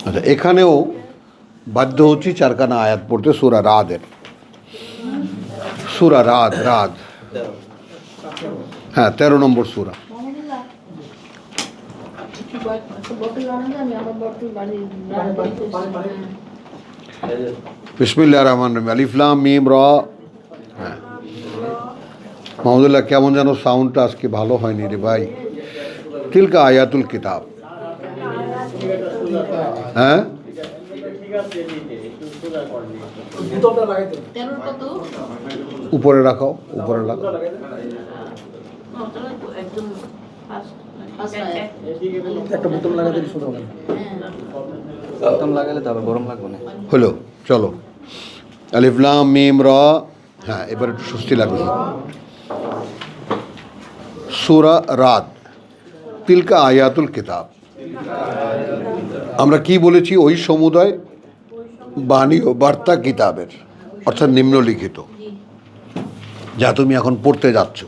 আচ্ছা, এখানেও বাধ্য হচ্ছি চারখানা আয়াত পড়তে সূরা রাদের। সূরা রাদ, রাদ, হ্যাঁ 13 নম্বর সূরা। বিসমিল্লাহির রহমানির রহিম। আলিফ লাম মিম রা। হ্যাঁ মাহমুদুল্লাহ, কেমন যেন সাউন্ডটা আজকে ভালো হয়নি রে ভাই। তিলকা আয়াতুল কিতাব। হ্যাঁ উপরে রাখো, উপরে রাখো। হলো, চলো। আলিফ লাম মিম রা। হ্যাঁ এবার একটু স্বস্তি লাগবে। সূরা রাদ, তিলকা আয়াতুল কিতাব। আমরা কি বলেছি? ওই সমুদায় বাণী ও বার্তা কিতাবের, অর্থাৎ নিম্নলিখিত, যা তুমি এখন পড়তে যাচ্ছ।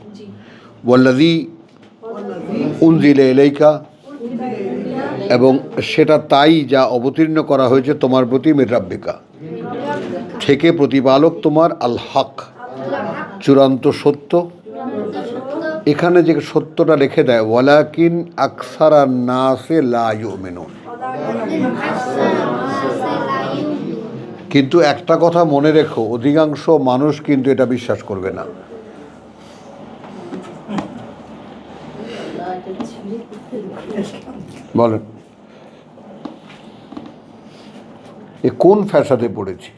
ওয়াল্লাযী উনজিলা ইলাইকা, এবং সেটা তাই যা অবতীর্ণ করা হয়েছে তোমার প্রতি মির রাব্বিকা, থেকে প্রতিপালক তোমার, আল হক, চূড়ান্ত সত্য। এখানে যে সত্যটা লিখে দেয়, ওয়ালাকিন আকসারান নাসে লা ইউমিনুন। কিন্তু একটা কথা মনে রেখো, অধিকাংশ মানুষ কিন্তু এটা বিশ্বাস করবে না। বলেন এ কোন ফ্যাসাদে পড়েছি?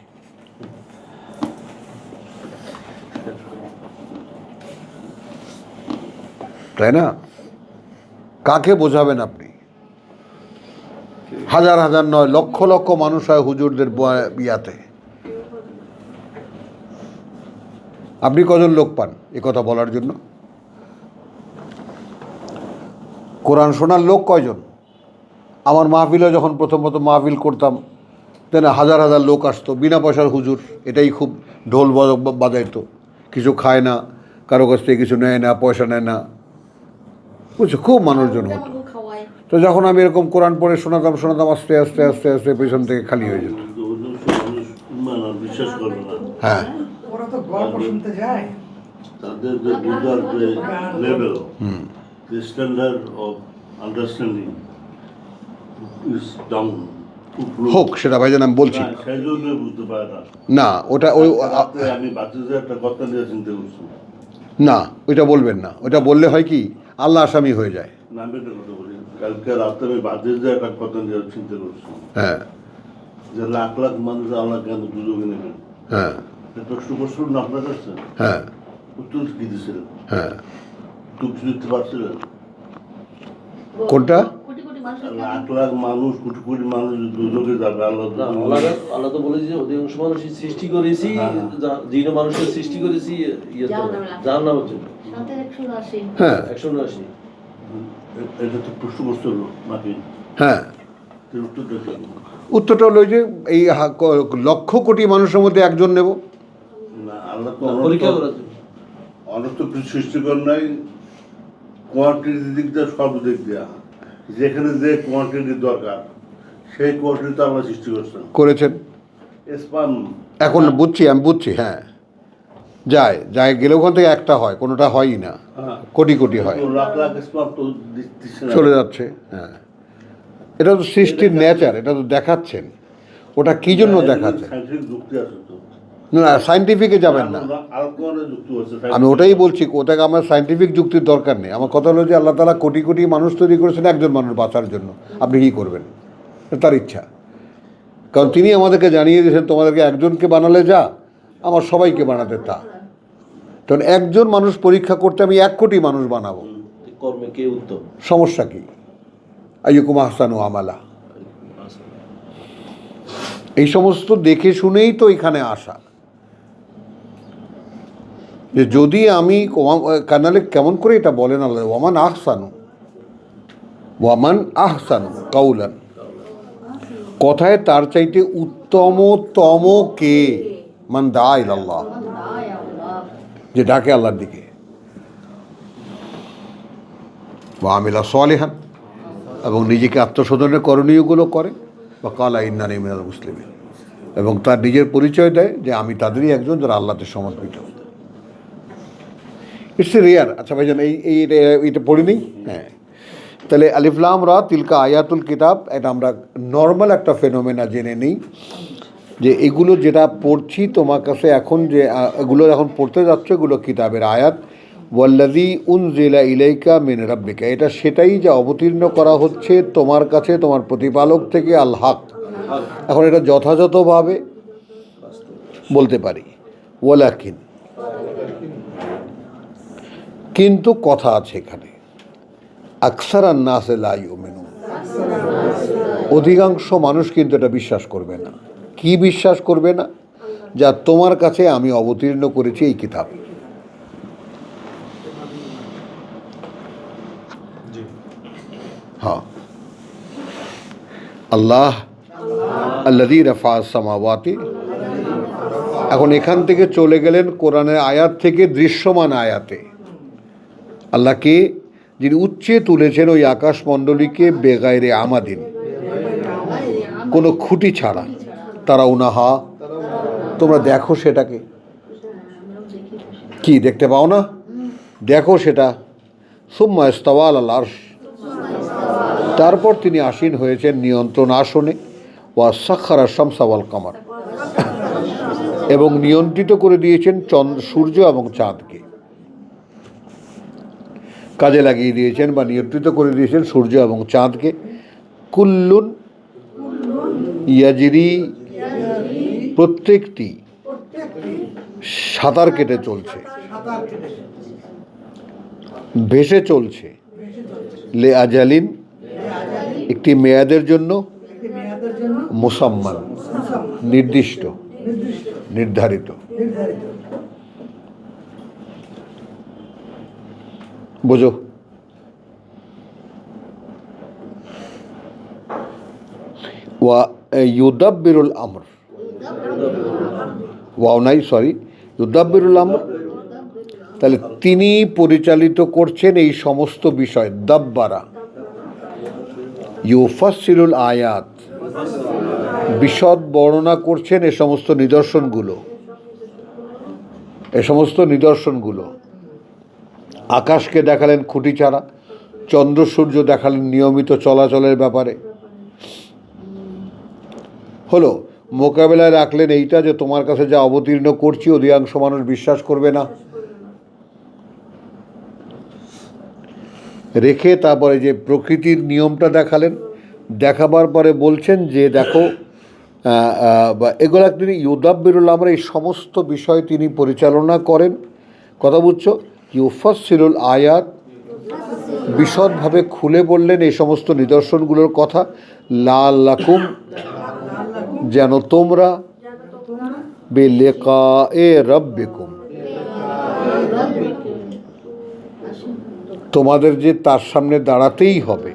তাই না? কাকে বোঝাবেন আপনি? হাজার হাজার নয়, লক্ষ লক্ষ মানুষ হয় হুজুরদের ইয়াতে। আপনি কজন লোক পান এ কথা বলার জন্য? কোরআন শোনার লোক কয়জন? আমার মাহফিলে যখন প্রথম মাহফিল করতাম, তাই না, হাজার হাজার লোক আসতো, বিনা পয়সার হুজুর। এটাই খুব ঢোল বাজাইতো, কিছু খায় না, কারো কাছ থেকে কিছু নেয় না, পয়সা নেয় না, বুঝছো, খুব মানুষজন হতো। তো যখন আমি এরকম কোরআন পড়ে শোনাতাম আস্তে আস্তে আস্তে আস্তে পেছন থেকে খালি হয়ে যেত। হ্যাঁ হোক, সেটা ভাইজান আমি বলছি না। ওটা ওই না, ওইটা বলবেন না। ওইটা বললে হয় কি, আল্লাহ আসামি হয়ে যায়। কালকে রাতে আমি বাজে যে একটা কথা নিয়ে চিন্তা করছি। হ্যাঁ যে লাখ লাখ মানুষ আল্লাহ কেন দুজনে নেবেন? হ্যাঁ প্রশ্ন করছিল না আপনার কাছে? হ্যাঁ উত্তর কি দিয়েছিলেন? হ্যাঁ তুমি কিছু দিতে পারছিলেন? কোনটা? লাখ লাখ মানুষ, কোটি কোটি মানুষ দুজনে যাবে, আল্লাহ তো বলেছে অধিকাংশ মানুষই সৃষ্টি করেছি, জিন মানুষের সৃষ্টি করেছি জাহান্নামের জন্য। হ্যাঁ 179। এটা তো প্রশ্ন করছিল নাকি? হ্যাঁ উত্তরটা উত্তরটা হলো যে এই লক্ষ কোটি মানুষের মধ্যে একজন নেব না। আল্লাহ তো পরীক্ষা করার জন্য অনন্ত সৃষ্টি করেন নাই, কোয়ান্টিটির দিক দিয়ে সর্বদিক দিয়া, যেখানে যে কোয়ান্টিটির দরকার সেই কোয়ান্টিটি তো আল্লাহ সৃষ্টি করেছেন। এখন বুঝছি, আমি বুঝছি। হ্যাঁ যায় গেলে ওখান থেকে একটা হয়, কোনোটা হয়ই না, কোটি কোটি হয়, লাখ লাখ স্পাম তো চলে যাচ্ছে। হ্যাঁ এটা তো সৃষ্টির নেচার, এটা তো দেখাচ্ছেন। ওটা কি জন্য দেখাচ্ছেন? যুক্তি আছে তো। না সায়েন্টিফিকে যাবেন না, আমি ওটাই বলছি। ওটাকে আমার সায়েন্টিফিক যুক্তির দরকার নেই। আমার কথা হলো যে আল্লাহ তাআলা কোটি কোটি মানুষ তৈরি করেছেন একজন মানুষ বাঁচার জন্য। আপনি কী করবেন? তার ইচ্ছা। কারণ তিনি আমাদেরকে জানিয়ে দিয়েছেন, তোমাদেরকে একজনকে বানালে যা, আমার সবাইকে বানাতে তা। কারণ একজন মানুষ পরীক্ষা করতে আমি 1 কোটি মানুষ বানাবো, কর্মে কে উত্তম, সমস্যা কি? আইয়ুকুম আহসানু আমালা। এই সমস্ত দেখে শুনেই তো এখানে আসা, যে যদি আমি কানালে কেমন করে এটা বলেন আল্লাহ, ওয়ামান আহসানু কাউলান, কথায় তার চাইতে উত্তমতম কে? মান দা ইলাল্লাহ, যে ডাকে আল্লাহর দিকে, ওয়া আমিলা সালিহান, এবং নিজেকে আত্মশোধনের করণীয়গুলো করে, বা কালা ইন্নানি মিনাল মুসলিমিন, এবং তার নিজের পরিচয় দেয় যে আমি তাদেরই একজন যারা আল্লাহতে সমর্পিত। It's a rare. আচ্ছা ভাইজান, এইটা পড়ে নিই। হ্যাঁ, তাহলে আলিফ লাম রা তিলকা আয়াতুল কিতাব, এটা আমরা নর্মাল একটা ফেনোমেনা জেনে নিই যে এগুলো যেটা পড়ছি তোমার কাছে এখন, যে এগুলো এখন পড়তে যাচ্ছ, এগুলো কিতাবের আয়াত। ওয়াল্লাযী উনজিলা ইলাইকা মিন রাব্বিকা, এটা সেটাই যা অবতীর্ণ করা হচ্ছে তোমার কাছে তোমার প্রতিপালক থেকে, আল হক। এখন এটা যথাযথভাবে বলতে পারি ওয়ালাকিন, কিন্তু কথা আছে এখানে, আকসারান নাসে লা ইউমিনুন, অধিকাংশ মানুষ কিন্তু এটা বিশ্বাস করবে না। কি বিশ্বাস করবে না? যা তোমার কাছে আমি অবতীর্ণ করেছি এই কিতাব। হ্যাঁ, আল্লাহ আল্লাযী রাফা'আস সামাওয়াতি, এখন এখান থেকে চলে গেলেন কোরআনের আয়াত থেকে দৃশ্যমান আয়াতে। আল্লাহকে যিনি উচ্চে তুলেছেন ওই আকাশমণ্ডলীকে বেগাইরে আমাদিন, কোনো খুঁটি ছাড়া, তারা উনাহা, তোমরা দেখো সেটাকে। কি দেখতে পাও না? দেখো সেটা। সুম্মা ইস্তাওয়া আলাল আরশ, তারপর তিনি আসীন হয়েছেন নিয়ন্ত্রণ আসনে। ওয়া সাখারা শামসা ওয়াল কামার, এবং নিয়ন্ত্রিত করে দিয়েছেন সূর্য এবং চাঁদকে, কাজে লাগিয়ে দিয়েছেন বা নিয়ন্ত্রিত করে দিয়েছেন সূর্য এবং চাঁদকে। কুল্লুন ইয়াজরি, প্রত্যেকটি সাঁতার কেটে চলছে, ভেসে চলছে। লে আজালিন, একটি মেয়াদের জন্য, মুসাম্মান, নির্দিষ্ট, নির্ধারিত। বোঝো? ওয়া ইউদাব্বিরুল আমর, ওয়াও নাই, সরি, ইউদাব্বিরুল আমর, তাহলে তিনি পরিচালিত করছেন এই সমস্ত বিষয়। দাব্বারা, ইউফাসসিলুল আয়াত, বিশদ বর্ণনা করছেন এ সমস্ত নিদর্শনগুলো, এ সমস্ত নিদর্শনগুলো। আকাশকে দেখালেন খুঁটি ছাড়া, চন্দ্র সূর্য দেখালেন নিয়মিত চলাচলের ব্যাপারে। হলো, মোকাবেলায় রাখলেন এইটা যে তোমার কাছে যা অবতীর্ণ করছি অধিকাংশ মানুষ বিশ্বাস করবে না। রেখে তারপরে যে প্রকৃতির নিয়মটা দেখালেন, দেখাবার পরে বলছেন যে দেখো, এগুলা তিনি ইউদাব্বিরুল আমর, এই সমস্ত বিষয় তিনি পরিচালনা করেন। কথা বুঝছো? ইউফাসসিলুল আয়াত, বিশদভাবে খুলে বললেন এই সমস্ত নিদর্শনগুলোর কথা। লাআল্লাকুম, যেন তোমরা, বিলিকায়ে রাব্বিকুম, তোমাদের যে তার সামনে দাঁড়াতেই হবে,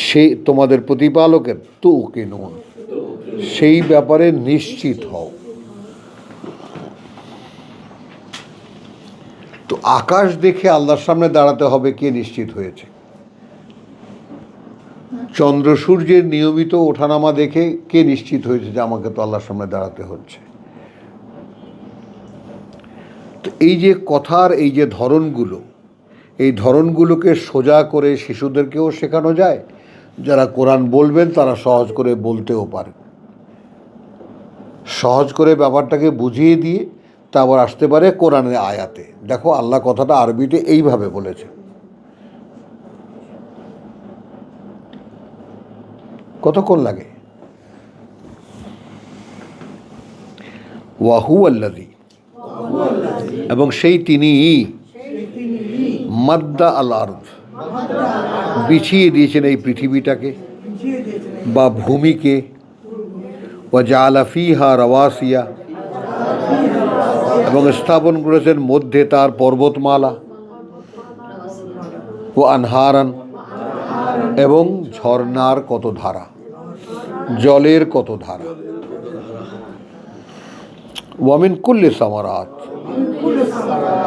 সে তোমাদের প্রতিপালকের তুকিনুন, সেই ব্যাপারে নিশ্চিত হও। তো আকাশ দেখে আল্লাহর সামনে দাঁড়াতে হবে, কে নিশ্চিত হয়েছে? চন্দ্র সূর্যের নিয়মিত ওঠানামা দেখে কে নিশ্চিত হয়েছে যে আমাকে তো আল্লাহর সামনে দাঁড়াতে হচ্ছে? তো এই যে কথার এই যে ধরনগুলো, এই ধরনগুলোকে সোজা করে শিশুদেরকেও শেখানো যায়। যারা কোরআন বলবেন তারা সহজ করে বলতেও পারে। সহজ করে ব্যাপারটাকে বুঝিয়ে দিয়ে তারপর আসতে পারে কোরআনের আয়াতে, দেখো আল্লাহ কথাটা আরবিতে এইভাবে বলেছে। কতক্ষণ লাগে? ওয়াহু আল্লাযী, এবং সেই তিনি, মাদ্দা আল আরদ, বিছিয়ে দিয়েছেন এই পৃথিবীটাকে বা ভূমিকে। ওয়া জাআলা ফীহা রাওয়াসিয়া, এবং স্থাপন করেছেন মধ্যে তার পর্বতমালা। ও আনহারান, এবং ঝর্ণার কত ধারা, জলের কত ধারা। ওয়ামিন কুল্লি সামারাত,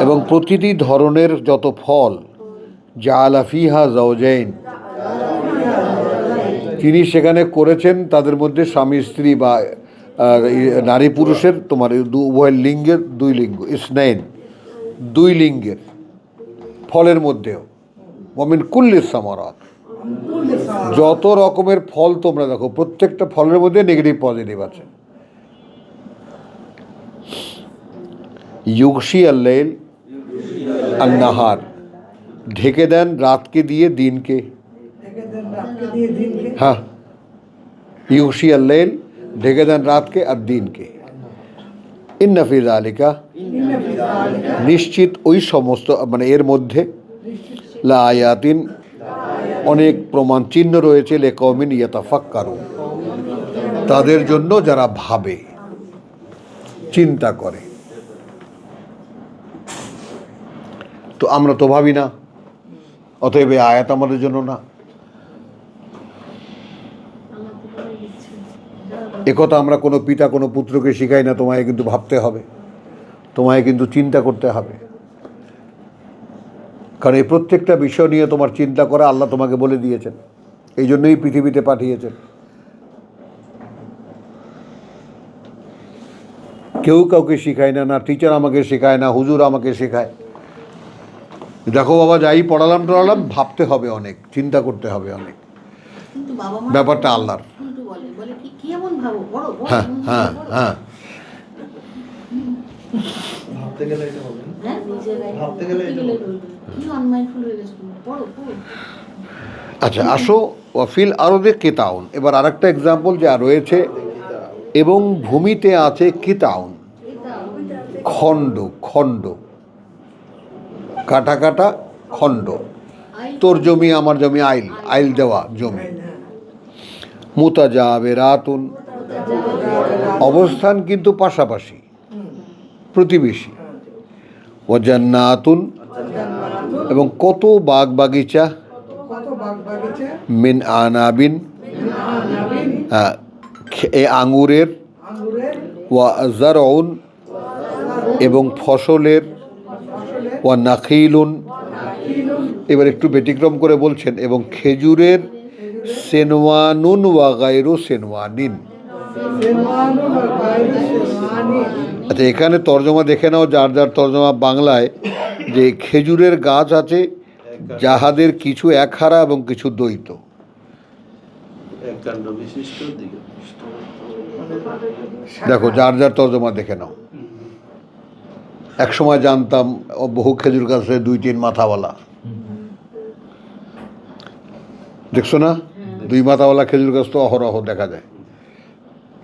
এবং প্রতিটি ধরনের যত ফল জাআলা ফিহা যাওজাইন, তিনি সেখানে করেছেন তাদের মধ্যে স্বামী স্ত্রী বা নারী পুরুষের তোমার উভয় লিঙ্গের দুই লিঙ্গ, ইসনাইন, দুই লিঙ্গের ফলের মধ্যেও, ওমিন কুল্লি সামারাত, যত রকমের ফল তোমরা দেখো প্রত্যেকটা ফলের মধ্যে নেগেটিভ পজিটিভ আছে। ইউগশি আল্লাইল আন্নাহার, ঢেকে দেন রাতকে দিয়ে দিনকে। হ্যাঁ, ইউগশি আল্লাইল, ঢেকে দেন রাতকে আর দিনকে। ইন্না ফি যালিকা, নিশ্চিত ওই সমস্ত মানে এর মধ্যে, লা আয়াতিন, অনেক প্রমাণ চিহ্ন রয়েছে, লিকওমিন ইয়াতাফাক্কারুন, তাদের জন্য যারা ভাবে চিন্তা করে। তো আমরা তো ভাবি না, অতএব এই আয়াত আমাদের জন্য না। একথা আমরা কোনো পিতা কোনো পুত্রকে শিখাই না, তোমায় কিন্তু ভাবতে হবে, তোমায় কিন্তু চিন্তা করতে হবে, কারণ এই প্রত্যেকটা বিষয় নিয়ে তোমার চিন্তা করা আল্লাহ তোমাকে বলে দিয়েছেন, এই জন্যই পৃথিবীতে পাঠিয়েছেন। কেউ কাউকে শেখায় না, না টিচার আমাকে শেখায়, না হুজুর আমাকে শেখায়। দেখো বাবা, যাই পড়ালাম টড়ালাম, ভাবতে হবে অনেক, চিন্তা করতে হবে অনেক, ব্যাপারটা আল্লাহর। হ্যাঁ হ্যাঁ হ্যাঁ, আচ্ছা আসো, ওয়াফিল আরদে কিতাউন, এবার আরেকটা এক্সাম্পল যা রয়েছে, এবং ভূমিতে আছে কিতাউন, খণ্ড খণ্ড, কাটা কাটা খণ্ড। তোর জমি আমার জমি, আইল আইল দেওয়া জমি। মুতাজাবিরাতুন, অবস্থান কিন্তু পাশাপাশি, প্রতিবেশী। ও জান্নাতুন, এবং কত বাগ বাগিচা। মিন আনাবিন, এ আঙুরের। ওয়া জারউন, এবং ফসলের। ওয়া নাখিলুন, এবার একটু ব্যতিক্রম করে বলছেন, এবং খেজুরের। সেনওয়ানুন ওয়া গায়রু সেনওয়ানিন। আচ্ছা, এখানে তর্জমা দেখে নাও, যার যার তর্জমা বাংলায়, যে খেজুরের গাছ আছে যাহাদের কিছু একহারা এবং কিছু দ্বৈত। দেখো, যার যার তর্জমা দেখে নাও। এক সময় জানতাম বহু খেজুর গাছে 2-3 মাথাওয়ালা, দেখছো না? 2 মাথাওয়ালা খেজুর গাছ তো অহরহ দেখা যায়,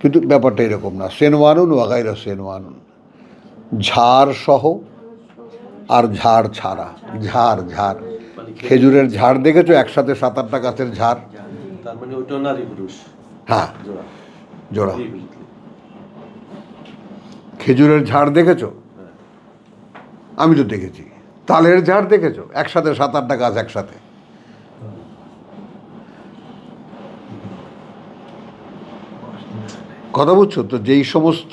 কিন্তু ব্যাপারটা এরকম না। সেনওয়ানুন ওয়া গায়রু সেনওয়ানুন, ঝাড় সহ আর ঝাড় ছাড়া। ঝাড় ঝাড়, খেজুরের ঝাড় দেখেছো একসাথে 7-8টা গাছের ঝাড়? তার মানে ওটা নারী পুরুষ, হ্যাঁ, জোড়া। খেজুরের ঝাড় দেখেছো? আমি তো দেখেছি। তালের ঝাড় দেখেছো? একসাথে 7-8টা গাছ একসাথে। কথা বুঝছো তো? যেই সমস্ত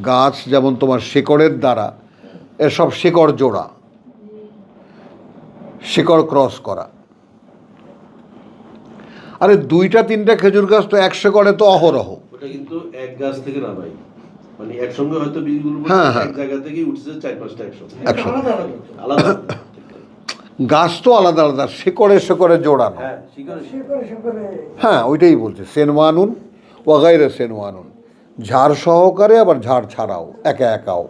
গাছ যেমন তোমার শিকড়ের দ্বারা, এসব শিকড় জোড়া, শিকড় ক্রস করা। আরে 2-3টা খেজুর গাছ তো 1 শিকড়ে তো অহরহ। ওটা কিন্তু এক গাছ থেকে না ভাই, মানে একসঙ্গে হয়তো বীজগুলো এক জায়গা থেকেই উঠছে 4-5টা একসঙ্গে আলাদা। গাছ তো আলাদা আলাদা, শিকড়ে শিকড়ে জোড়ানো। হ্যাঁ, ওইটাই বলছে। সেনওয়ানুন ওয়া গায়রু সেনওয়ানুন, ঝাড় সহকারে আবার ঝাড় ছাড়াও, একা একাও।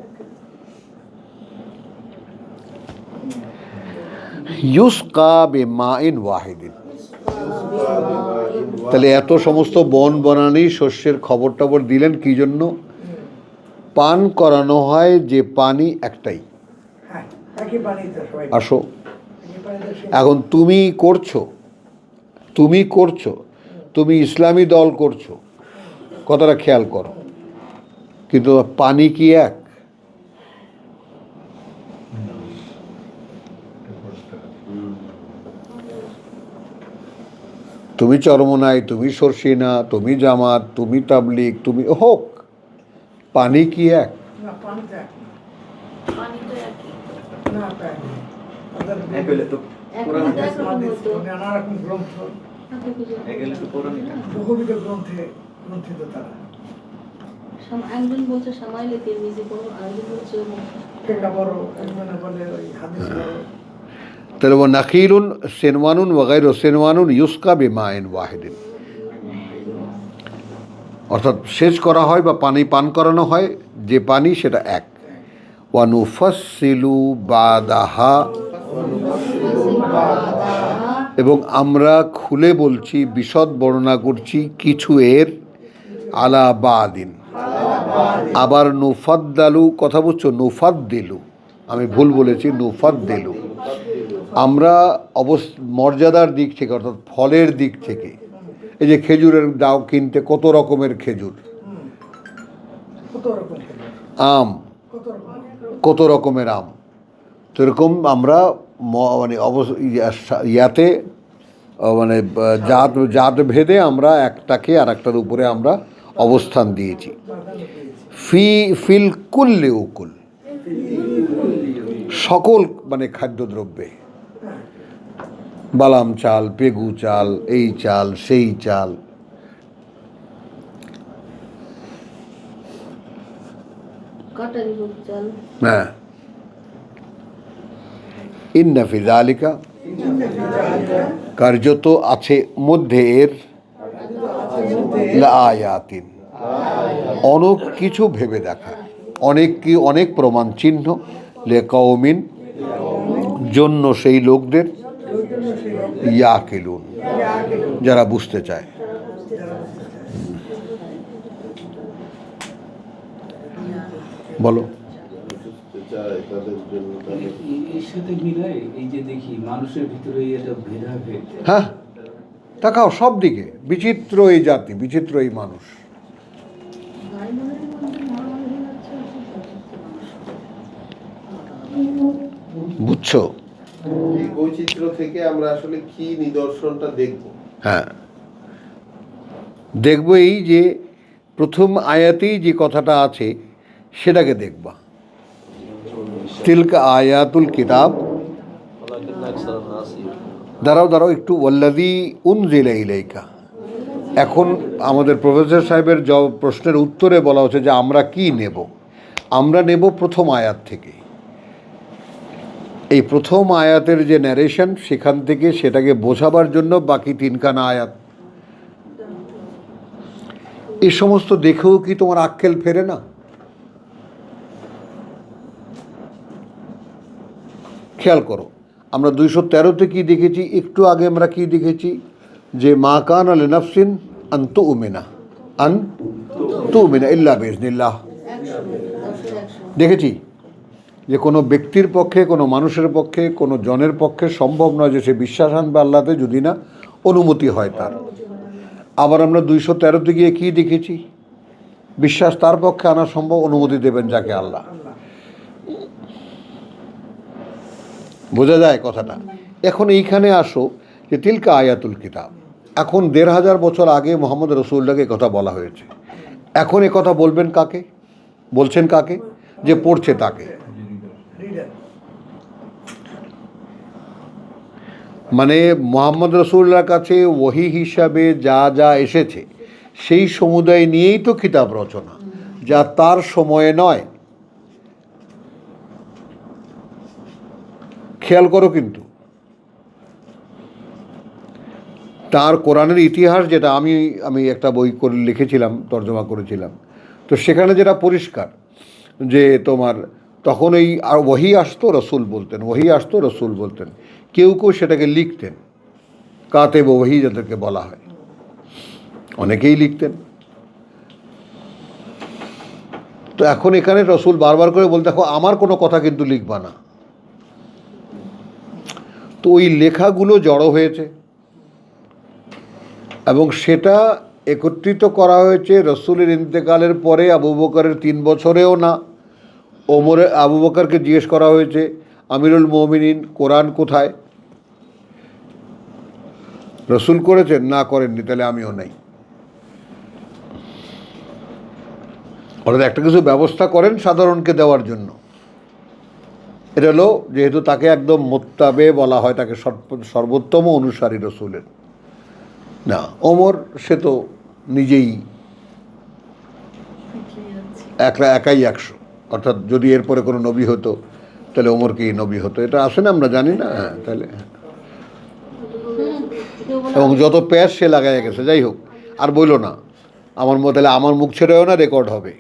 ইউসকা বিমাইন ওয়াহিদিন, তাহলে এত সমস্ত বন বনানি শস্যের খবর টবর দিলেন কি জন্য? পান করানো হয় যে পানি একটাই। আসো, এখন তুমি করছো, তুমি ইসলামী দল করছো, কথাটা খেয়াল করো, কিন্তু পানি কি এক? তুমি চরমোনাই, তুমি সরসিনা, তুমি জামাত, তুমি তাবলিগ, তুমি হোক, পানি কি এক? পানি তো একই। এখন তো একরকম হতো। নানা রকম গ্রন্থ, আপনি কি জানেন? বহুবিধ গ্রন্থে গ্রন্থিত তারা। একজন বলছে সামাইলে তিরমিজি পড়ো, আরেকজন বলছে ফিকা বড়, একজনে বলে ওই হাদিস বড়। তাহলে ও নাকিলুন সেনওয়ানুন ওয়াগাইরো সেনওয়ানুন ইউসকা বিমাইন ওয়াহিদিন, অর্থাৎ সেচ করা হয় বা পানি পান করানো হয় যে পানি সেটা এক। ওয়ানুফাসসিলু বাদাহা, এবং আমরা খুলে বলছি, বিশদ বর্ণনা করছি কিছু এর, আলা বাদিন, আবার নুফাদ্দালু, কথা বুঝছো, নুফাদ্দিলু, আমি ভুল বলেছি, নুফাদ্দিলু, আমরা মর্যাদার দিক থেকে অর্থাৎ ফলের দিক থেকে, এই যে খেজুরের দাও কিনতে কত রকমের খেজুর, কত রকম খেলা, আম কত রকম কত রকমের আম, তো এরকম আমরা মানে ইয়াতে মানে জাত জাত ভেদে আমরা একটাকে আর একটার উপরে আমরা অবস্থান দিয়েছি। ফিল কুল্লি উকুল, সকল মানে খাদ্যদ্রব্যে, বালাম চাল, পেগু চাল, এই চাল সেই চাল, কাটারি হোক চাল। হ্যাঁ, ইন্না ফি যালিকা, কার্যত আছে মধ্যে এর, লাআয়াতিন, অনেক কিছু ভেবে দেখা, অনেক প্রমাণ চিহ্ন, লিকাওমিন, জন্য সেই লোকদের, ইয়াকিলুন, যারা বুঝতে চায়। বলো। এর সাথে মিলায় এই যে দেখি মানুষের ভিতরে এটা ভেদাভেদ, হ্যাঁ, তাকাও সব দিকে, বিচিত্র এই জাতি, বিচিত্র এই মানুষ। ভাই বোনের মধ্যে মহামারী হচ্ছে, বুঝছো? এই বৈচিত্র্য থেকে আমরা আসলে কি নিদর্শনটা দেখব? হ্যাঁ, দেখবো এই যে প্রথম আয়াতেই যে কথাটা আছে সেটাকে দেখবা, তিলকা আয়াতুল কিতাব। দাঁড়াও একটু, ওয়াল্লাযী উনজিলা ইলাইকা। এখন আমাদের প্রফেসর সাহেবের প্রশ্নের উত্তরে বলা হচ্ছে যে আমরা কি নেব, আমরা নেব প্রথম আয়াত থেকে, এই প্রথম আয়াতের যে ন্যারেশন সেখান থেকে সেটাকে বোঝাবার জন্য বাকি তিনখানা আয়াত। এই সমস্ত দেখেও কি তোমার আক্কেল ফেরে না? খেয়াল করো, আমরা 213-তে কি দেখেছি, একটু আগে আমরা কি দেখেছি, যে মা কানা লিনাফসিন আন তুমিনা ইল্লা বিইজনিল্লাহ, দেখেছি যে কোনো ব্যক্তির পক্ষে, কোনো মানুষের পক্ষে, কোনো জনের পক্ষে সম্ভব নয় যে সে বিশ্বাস আনবে আল্লাহতে যদি না অনুমতি হয় তার। আবার আমরা 213-তে গিয়ে কি দেখেছি, বিশ্বাস তার পক্ষে আনা সম্ভব, অনুমতি দেবেন যাকে আল্লাহ। বোঝা যায় কথাটা? এখন এইখানে আসো যে তিলকা আয়াতুল কিতাব, এখন 1500 বছর আগে মোহাম্মদ রসুল্লাহকে কথা বলা হয়েছে, এখন এ কথা বলবেন কাকে, বলছেন কাকে, যে পড়ছে তাকে। মানে মোহাম্মদ রসুল্লাহর কাছে ওহী হিসাবে যা যা এসেছে সেই সমুদায় নিয়েই তো কিতাব রচনা, যা তার সময়ে নয়। খেয়াল করো, কিন্তু তার কোরআনের ইতিহাস যেটা আমি একটা বই করে লিখেছিলাম, তর্জমা করেছিলাম, তো সেখানে যেটা পরিষ্কার যে তোমার তখন এই আর ওহী আসতো রসুল বলতেন, ওহী আসতো রসুল বলতেন, কেউ সেটাকে লিখতেন, কাতেব ওহী যাদেরকে বলা হয়, অনেকেই লিখতেন। তো এখন এখানে রসুল বারবার করে বলতে, দেখো আমার কোনো কথা কিন্তু লিখবা না। তো ওই লেখাগুলো জড়ো হয়েছে এবং সেটা একত্রিত করা হয়েছে রসুলের ইন্তেকালের পরে, আবু বকরের 3 বছরেও না। আবু বকরকে জিজ্ঞেস করা হয়েছে, আমিরুল মুমিনিন কোরআন কোথায়? রসুল করেছেন? না, করেননি, তাহলে আমিও নাই। অর্থাৎ একটা কিছু ব্যবস্থা করেন সাধারণকে দেওয়ার জন্য, এটা হলো যেহেতু তাকে একদম মোত্তাবে বলা হয়, তাকে সর্বোত্তম অনুসারী রসুলের। না, ওমর সে তো নিজেই একাই 100, অর্থাৎ যদি এরপরে কোনো নবী হতো তাহলে ওমরকেই নবী হতো, এটা আসে না, আমরা জানি না। হ্যাঁ, তাহলে এবং যত প্যাস সে লাগাই গেছে। যাই হোক, আর বইল না আমার মতো, তাহলে আমার মুখ ছেড়েও না, রেকর্ড হবে,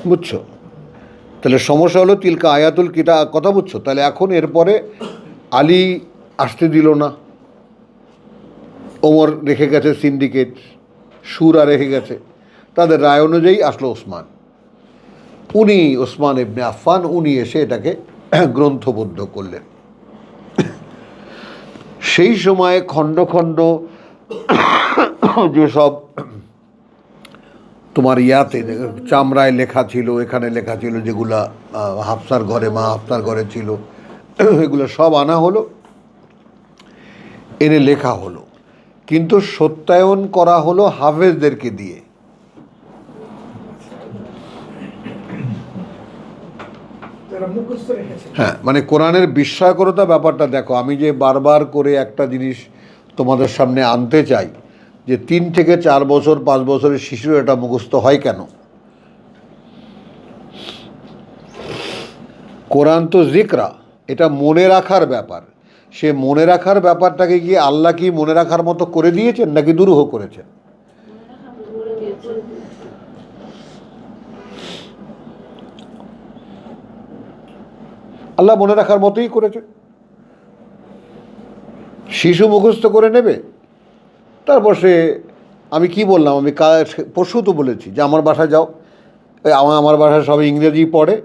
বুঝছো? তাহলে সমস্যা হলো তিলকা আয়াতুল কিতাব, কথা বুঝছো? তাহলে এখন এরপরে আলী আসতে দিল না, ওমর রেখে গেছে সিন্ডিকেট, সুরা রেখে গেছে, তাদের রায় অনুযায়ী আসলো ওসমান। উনি ওসমান ইবনে আফফান, উনি এসে এটাকে গ্রন্থবদ্ধ করলেন। সেই সময়ে খণ্ড খণ্ড যেসব তোমার ইয়াতে চামড়ায় লেখা ছিল, এখানে লেখা ছিল, যেগুলা হাফসার ঘরে, মা হাফসার ঘরে ছিল, এগুলো সব আনা হলো, এনে লেখা হলো, কিন্তু সত্যায়ন করা হলো হাফেজদেরকে দিয়ে। যারা মুখস্থ রেখেছে। হ্যাঁ, মানে কোরআনের বিস্ময়করতা ব্যাপারটা দেখো। আমি যে বারবার করে একটা জিনিস তোমাদের সামনে আনতে চাই, যে 3 থেকে 4 বছর 5 বছরের শিশুর এটা মুখস্থ হয় কেন? কোরআন তো জিকরা, এটা মনে রাখার ব্যাপার। সে মনে রাখার ব্যাপারটাকে কি আল্লাহ কি মনে রাখার মতো করে দিয়েছেন নাকি দুরূহ করেছেন? আল্লাহ মনে রাখার মতোই করেছে। শিশু মুখস্থ করে নেবে, তারপর সে, আমি কি বললাম, আমি পরশু তো বলেছি যে আমার বাসায় যাও, আমার বাসায় সবাই ইংরেজি পড়ে,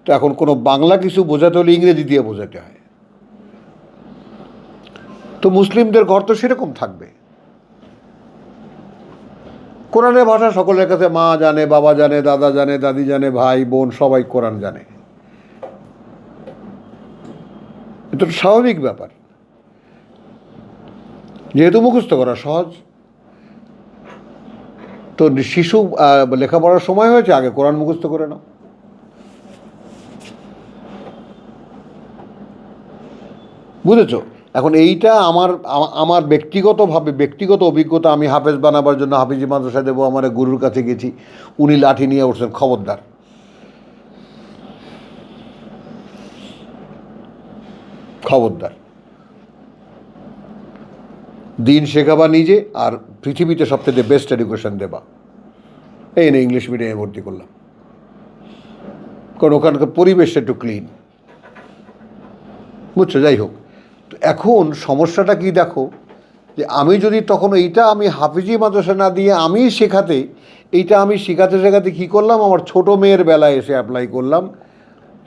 তো এখন কোনো বাংলা কিছু বোঝাতে হলে ইংরেজি দিয়ে বোঝাতে হয়। তো মুসলিমদের ঘর তো সেরকম থাকবে। কোরআনের ভাষা সকলের কাছে, মা জানে, বাবা জানে, দাদা জানে, দাদি জানে, ভাই বোন সবাই কোরআন জানে, এটা তো স্বাভাবিক ব্যাপার। যেহেতু মুখস্থ করা সহজ, তো শিশু লেখাপড়ার সময় হয়েছে, আগে কোরআন মুখস্থ করে নাও। বুঝেছ? এখন এইটা আমার ব্যক্তিগত অভিজ্ঞতা। আমি হাফেজ বানাবার জন্য হাফিজি মাদ্রাসা দেবো, আমার গুরুর কাছে গেছি, উনি লাঠি নিয়ে উঠছেন, খবরদার, খবরদার, দিন শেখাবা নিজে, আর পৃথিবীতে সবথেকে বেস্ট এডুকেশন দেবা। এই না ইংলিশ মিডিয়ামে ভর্তি করলাম, কারণ ওখানকার পরিবেশটা একটু ক্লিন, বুঝছো? যাই হোক, তো এখন সমস্যাটা কি দেখো, যে আমি যদি তখন এইটা আমি হাফিজি মাদ্রাসা না দিয়ে আমি এইটা আমি শেখাতে কী করলাম, আমার ছোট মেয়ের বেলায় এসে অ্যাপ্লাই করলাম।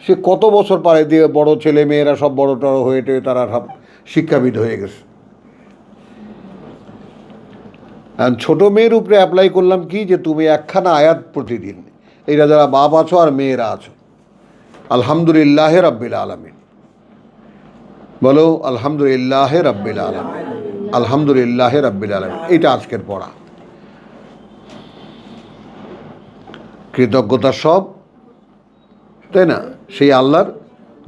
সে কত বছর পারে দিয়ে বড় ছেলে মেয়েরা সব বড় টড়ো হয়ে তারা সব শিক্ষাবিদ হয়ে গেছে। ছোট মেয়ের উপরে অ্যাপ্লাই করলাম কি, যে তুমি একখানা আয়াত প্রতিদিন, এইটা যারা বাপ আছো আর মেয়েরা আছো, আলহামদুলিল্লাহ রাব্বিল আলামিন বলো, আলহামদুলিল্লাহ রাব্বিল আলামিন, আলহামদুলিল্লাহ রাব্বিল আলামিন, এইটা আজকের পড়া। কৃতজ্ঞতা সব, তাই না, সেই আল্লাহর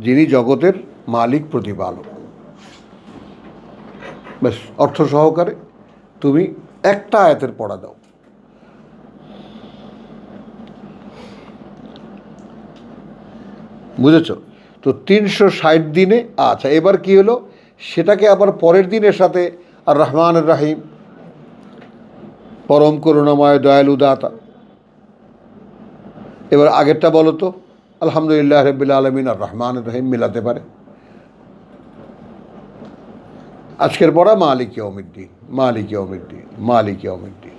যিনি জগতের মালিক প্রতিপালক। ব্যাস, অর্থ সহকারে তুমি একটা আয়াতের পড়া দাও। বুঝেছ? তো 360 দিনে, আচ্ছা এবার কি হলো, সেটাকে আবার পরের দিনের সাথে আর রহমান রাহিম, পরম করুণাময় দয়ালু দাতা, এবার আগেরটা বলো তো, আলহামদুলিল্লাহ রাব্বিল আলামিন আর রহমান রাহিম মিলাতে পারে? আজকের পড়া মালিক ইয়াউমিদ্দিন, মালিক ইয়াউমিদ্দিন, মালিক ইয়াউমিদ্দিন।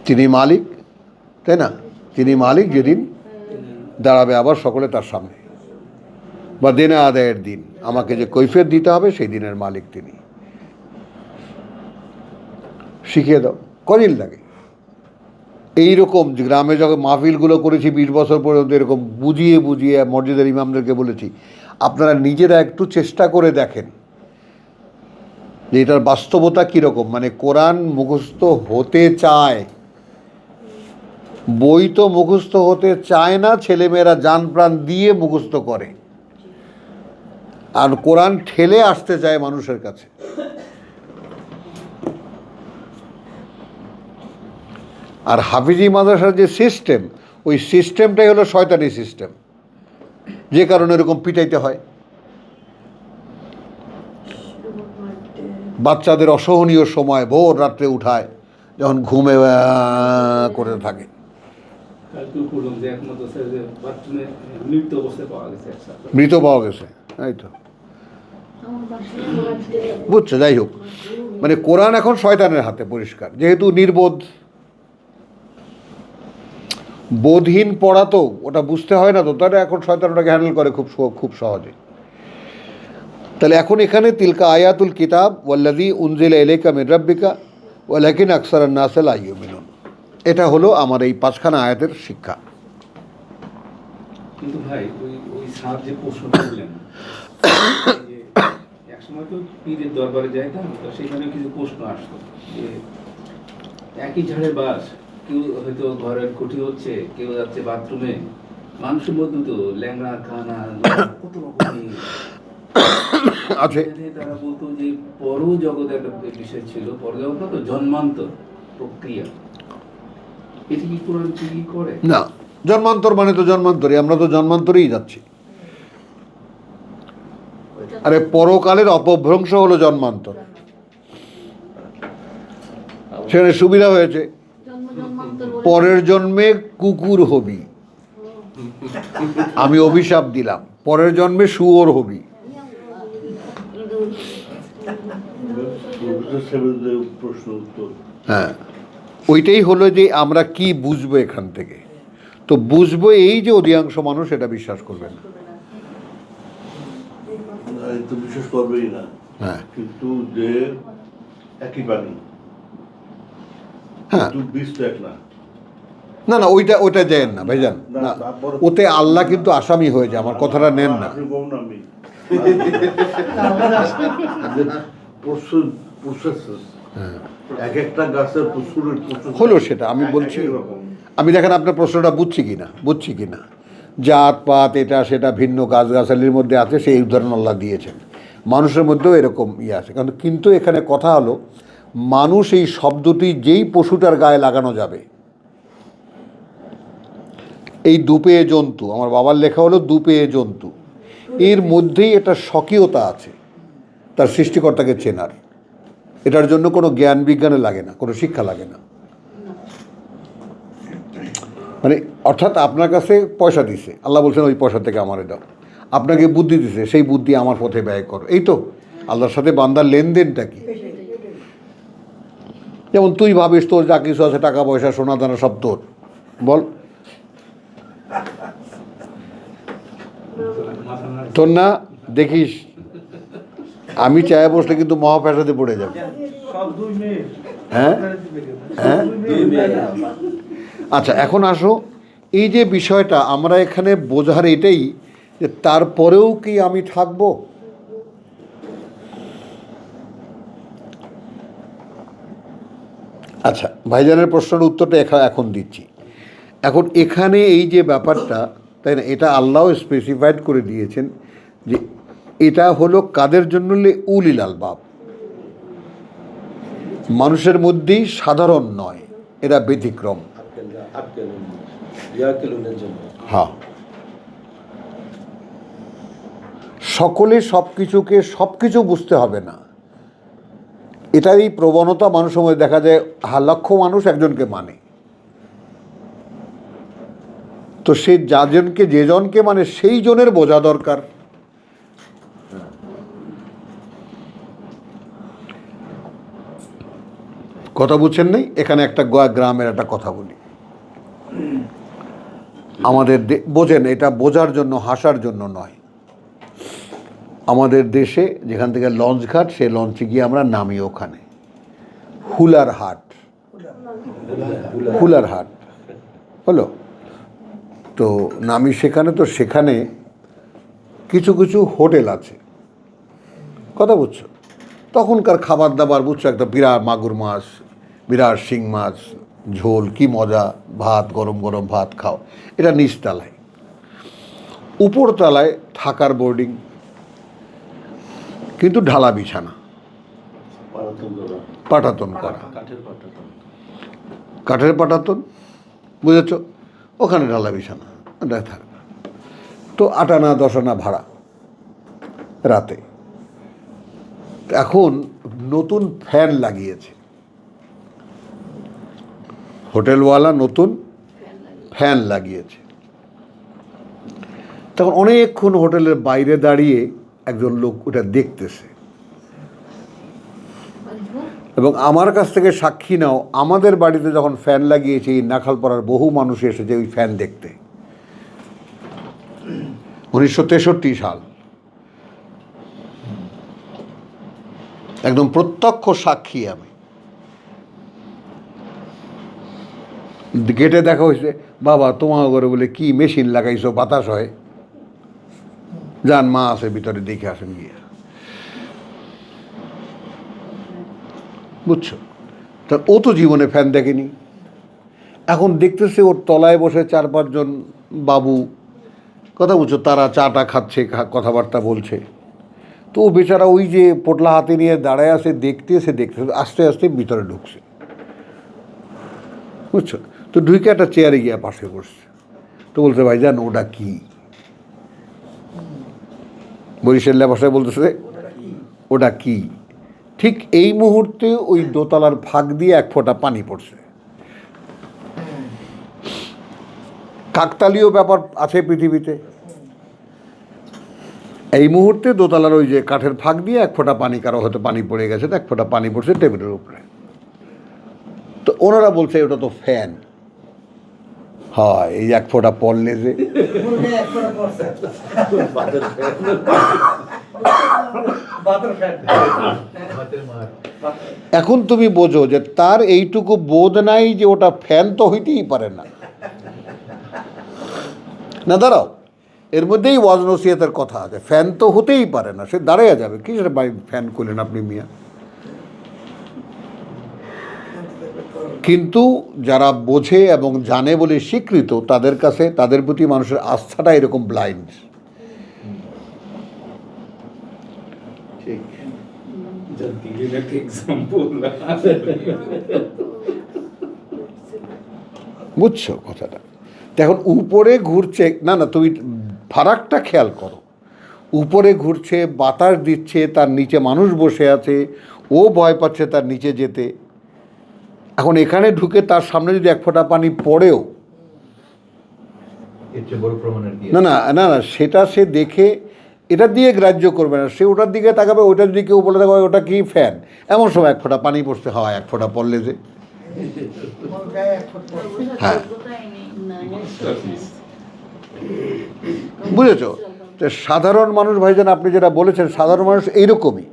তিনি মালিক, তাই না? তিনি মালিক যেদিন দাঁড়াবে আবার সকলে তার সামনে, বা দেনা আদায়ের দিন, আমাকে যে কৈফিয়ত দিতে হবে সেই দিনের মালিক তিনি। শিখিয়ে দাও, কদিন লাগে। এইরকম গ্রামে যখন মাহফিলগুলো করেছি 20 বছর পর্যন্ত, এরকম বুঝিয়ে মসজিদের ইমামদেরকে বলেছি, আপনারা নিজেরা একটু চেষ্টা করে দেখেন যে এটার বাস্তবতা কীরকম। মানে কোরআন মুখস্থ হতে চায়, বই তো মুখস্থ হতে চায় না, ছেলেমেয়েরা জান প্রাণ দিয়ে মুখস্থ করে, আর কোরআন ঠেলে আসতে চায় মানুষের কাছে। আর হাফিজি মাদ্রাসার যে সিস্টেম, ওই সিস্টেমটাই হলো শয়তানি সিস্টেম, যে কারণে এরকম পিটাইতে হয়। বাচ্চাদের অসহনীয় সময় ভোর রাত্রে উঠায়, যখন ঘুমে করে থাকে। কালকে করলাম যে একমাত্র স্যার যে বাথরুমে মৃত অবস্থায় পাওয়া গেছে এক ছাত্র। মৃত পাওয়া গেছে, এই তো আমার বাসায় বুঝছো। যাই হোক, মানে কোরআন এখন শয়তানের হাতে পরিষ্কার, যেহেতু নির্বোধ, বোধহীন পড়া তো ওটা বুঝতে হয় না, তো তাহলে এখন শয়তান ওটাকে হ্যান্ডেল করে খুব সহজে। তাহলে এখন এখানে তিলকা আয়াতুল কিতাব ওয়াল্লাযী উনজিলা ইলাইকা মির রাব্বিকা ওয়ালাকিন আকসারান নাসি লা ইউমিনুন, এটা হলো আমার এই 5খানা আয়াতের শিক্ষা। কিন্তু ভাই ওই স্যার যে প্রশ্ন করলেন, যে একসময় তো পীরের দরবারে যাইতাম, তো সেখানে কিছু প্রশ্ন আসতো যে একই ঝাড়ের বাস, কেউ হয়তো ঘরের খুঁটি হচ্ছে, কেউ যাচ্ছে বাথরুমে, মানুষের মধ্যে তো ল্যাংড়া খানা কত রকমের আছে। তারা বলতো যে পর জগৎ একটা বিষয় ছিল, পরজগৎ না তো জন্মান্তর প্রক্রিয়া, এটি কি কোরআন কি করে? না, জন্মান্তর মানে তো জন্মান্তরই, আমরা তো জন্মান্তরেই যাচ্ছি। আরে পরকালের অপভ্রংশ হলো জন্মান্তর, সেখানে সুবিধা হয়েছে, জন্মান্তর বলে পরের জন্মে কুকুর হবি, আমি অভিশাপ দিলাম, পরের জন্মে শুয়োর হবি। প্রফেসর সাহেবের প্রশ্ন উত্তর, হ্যাঁ, ওইটাই হলো যে আমরা কি বুঝবো এখান থেকে। তো বুঝবো এই যে অধিকাংশ মানুষ এটা বিশ্বাস করবে না। এই তো বিশ্বাস করবেই না, হ্যাঁ কিন্তু যে একই প্রাণী, হ্যাঁ, কিন্তু বীজ তো এক না। না না, ওইটা দেন না ভাইজান, না, ওতে আল্লাহ কিন্তু আসামি হয়ে যায়, আমার কথাটা নেন না। আপনি বলুন না, আমি হ্যাঁ, এক একটা গাছের প্রচুরের হলো সেটা আমি বলছি। আমি দেখেন আপনার প্রশ্নটা বুঝছি কি না, জাত পাত এটা সেটা ভিন্ন গাছগাছালির মধ্যে আছে, সেই উদাহরণ আল্লাহ দিয়েছেন। মানুষের মধ্যেও এরকম আছে, কিন্তু এখানে কথা হলো, মানুষ এই শব্দটি যেই পশুটার গায়ে লাগানো যাবে, এই দুপেয়ে জন্তু, আমার বাবার লেখা হলো দুপেয়ে জন্তু, এর মধ্যেই একটা স্বকীয়তা আছে তার সৃষ্টিকর্তাকে চেনার। এটার জন্য কোনো জ্ঞান বিজ্ঞানে লাগে না, কোনো শিক্ষা লাগে না। মানে অর্থাৎ আপনার কাছে পয়সা দিছে, আল্লাহ বলছেন ওই পয়সা থেকে আমারে দাও। আপনাকে বুদ্ধি দিছে, সেই বুদ্ধি আমার পথে ব্যয় করো। এই তো আল্লাহর সাথে বান্দার লেনদেনটা কি। যেমন তুই ভাবিস তোর যা কিছু আছে, টাকা পয়সা সোনা দানা সব তোর, বল তোর না, দেখিস আমি চায়ে বসলে কিন্তু মহাপ্যাসাতে পড়ে যাবে। সব 2 মিনিট হ্যাঁ হ্যাঁ, আচ্ছা এখন আসো, এই যে বিষয়টা আমরা এখানে বোঝার এটাই যে তারপরেও কি আমি থাকব। আচ্ছা, ভাইজানের প্রশ্নের উত্তরটা এখন দিচ্ছি। এখন এখানে এই যে ব্যাপারটা, তাই না, এটা আল্লাহ স্পেসিফাইড করে দিয়েছেন যে এটা হলো কাদের জন্য, উলিল আলবাব, মানুষের মধ্যেই সাধারণ নয়, এরা ব্যতিক্রম। হ্যাঁ, সকলে সব কিছু বুঝতে হবে না, এটারই প্রবণতা মানুষের মধ্যে দেখা যায়। লক্ষ মানুষ একজনকে মানে, তো সে যেজনকে মানে সেই জনের বোঝা দরকার। কথা বুঝছেন নাই? এখানে একটা গ্রামের একটা কথা বলি, আমাদের বোঝেন, এটা বোঝার জন্য হাসার জন্য নয়। আমাদের দেশে যেখান থেকে লঞ্চ ঘাট, সে লঞ্চে গিয়ে আমরা নামি ওখানে হুলার হাট হলো, তো নামি সেখানে। তো সেখানে কিছু হোটেল আছে, কথা বুঝছো, তখনকার খাবার দাবার বুঝছো, একটা বিরাট মাগুর মাছ, বিরাট শিং মাছ, ঝোল, কি মজা, ভাত, গরম গরম ভাত খাও। এটা নিচতলায়। উপরতলায় থাকার বোর্ডিং, কিন্তু ঢালা বিছানা, পাটাতন করা, কাঠের পাটাতন। কাঠের পাটাতন, বুঝেছ? ওখানে ঢালা বিছানা, ওটা থাকবে। তো 8 আনা 10 আনা ভাড়া রাতে। এখন নতুন ফ্যান লাগিয়েছে হোটেলওয়ালা, নতুন ফ্যান লাগিয়েছে। তখন অনেকক্ষণ হোটেলের বাইরে দাঁড়িয়ে একজন লোক ওটা দেখতেছে, এবং আমার কাছ থেকে সাক্ষী নাও, আমাদের বাড়িতে যখন ফ্যান লাগিয়েছে এই নাখালপাড়ার বহু মানুষ এসেছে ওই ফ্যান দেখতে। 1963 সাল, একদম প্রত্যক্ষ সাক্ষী আমি। গেটে দেখা হয়েছে, বাবা তোমার ঘরে বলে কি মেশিন লাগাইছো, বাতাস হয়, যান মা আছে ভিতরে, দেখে আসেন গিয়ে। বুঝছো? তা ও তো জীবনে ফ্যান দেখেনি। এখন দেখতেছে ওর তলায় বসে 4-5 জন বাবু, কথা বুঝছো, তারা চাটা খাচ্ছে, কথাবার্তা বলছে। তো ও বেচারা ওই যে পোটলা হাতে নিয়ে দাঁড়ায় আছে, দেখতেছে আস্তে আস্তে ভিতরে ঢুকছে, বুঝছো? তো ঢুকে একটা চেয়ারে গিয়ে পাশে বসছে। তো বলছে, ভাইজান ওটা কি? বরিশাল্লা ভাষায় বলতেছে ওটা কি। ঠিক এই মুহূর্তে ওই দোতলার ফাঁক দিয়ে 1 ফোঁটা পানি পড়ছে। কাকতালীয় ব্যাপার আছে পৃথিবীতে। এই মুহূর্তে দোতলার ওই যে কাঠের ফাঁক দিয়ে 1 ফোঁটা পানি, কারো হয়তো পানি পড়ে গেছে, 1 ফোঁটা পানি পড়ছে টেবিলের উপরে। তো ওনারা বলছে ওটা তো ফ্যান। হয়, এই 1 ফোঁটা পড়লে যে এখন তুমি বোঝো যে তার এইটুকু বোধ নাই যে ওটা ফ্যান তো হইতেই পারে না। না দাঁড়াও, এর মধ্যেই ওয়াজ নসিহতের কথা আছে, ফ্যান তো হতেই পারে না, সে দাঁড়িয়ে যাবে। কি সেটা ভাই ফ্যান করলেন আপনি মিয়া? কিন্তু যারা বোঝে এবং জানে বলে স্বীকৃত, তাদের কাছে, তাদের প্রতি মানুষের আস্থাটা এরকম ব্লাইন্ড। ঠিক। বুঝছো কথাটা? এখন উপরে ঘুরছে, না না তুমি ফারাকটা খেয়াল করো। উপরে ঘুরছে, বাতাস দিচ্ছে, তার নিচে মানুষ বসে আছে, ও ভয় পাচ্ছে তার নিচে যেতে। এখন এখানে ঢুকে তার সামনে যদি 1 ফোঁটা পানি পড়েও, না না না না সেটা সে দেখে এটা দিয়ে গ্রাহ্য করবে না, সে ওটার দিকে তাকাবে। ওটা যদি কেউ বলে থাকে ওটা কি ফ্যান, এমন সময় 1 ফোঁটা পানি পড়তে হয়, 1 ফোঁটা পড়লে যে, হ্যাঁ, বুঝেছো? তো সাধারণ মানুষ, ভাইজান আপনি যেটা বলেছেন, সাধারণ মানুষ এইরকমই,